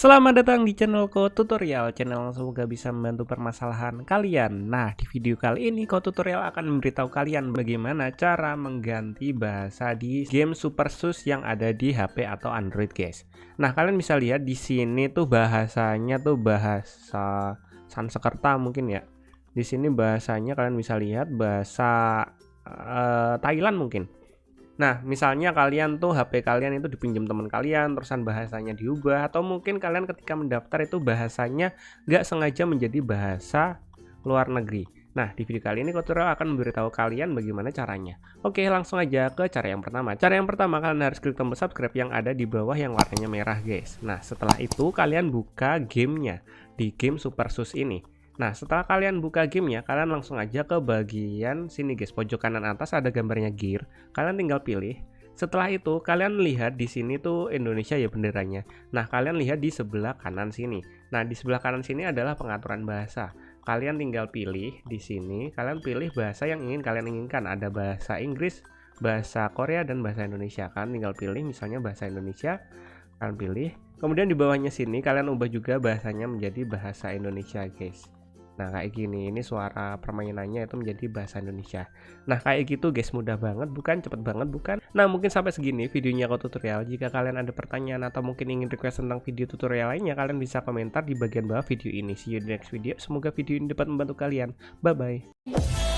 Selamat datang di channelku tutorial, channel yang semoga bisa membantu permasalahan kalian. Nah, di video kali ini Tutorial akan memberitahu kalian bagaimana cara mengganti bahasa di game Super Sus yang ada di HP atau Android, guys. Nah, kalian bisa lihat di sini tuh bahasanya tuh bahasa Sanskerta mungkin ya. Di sini bahasanya kalian bisa lihat bahasa Thailand mungkin. Nah, misalnya kalian tuh HP kalian itu dipinjam teman kalian, terusan bahasanya diubah, atau mungkin kalian ketika mendaftar itu bahasanya nggak sengaja menjadi bahasa luar negeri. Nah, di video kali ini Tutorial akan memberitahu kalian bagaimana caranya. Oke, langsung aja ke cara yang pertama. Cara yang pertama, kalian harus klik tombol subscribe yang ada di bawah yang warnanya merah, guys. Nah, setelah itu kalian buka gamenya di game Super Sus ini. Nah, setelah kalian buka gamenya, kalian langsung aja ke bagian sini, guys. Pojok kanan atas ada gambarnya gear. Kalian tinggal pilih. Setelah itu, kalian lihat di sini tuh Indonesia ya benderanya. Nah, kalian lihat di sebelah kanan sini. Nah, di sebelah kanan sini adalah pengaturan bahasa. Kalian tinggal pilih di sini. Kalian pilih bahasa yang ingin kalian inginkan. Ada bahasa Inggris, bahasa Korea, dan bahasa Indonesia. Kalian tinggal pilih misalnya bahasa Indonesia. Kalian pilih. Kemudian di bawahnya sini kalian ubah juga bahasanya menjadi bahasa Indonesia, guys. Nah, kayak gini, ini suara permainannya itu menjadi bahasa Indonesia. Nah, kayak gitu guys, mudah banget bukan? Cepet banget bukan? Nah, mungkin sampai segini videonya tutorial. Jika kalian ada pertanyaan atau mungkin ingin request tentang video tutorial lainnya, kalian bisa komentar di bagian bawah video ini. See you di next video. Semoga video ini dapat membantu kalian. Bye-bye.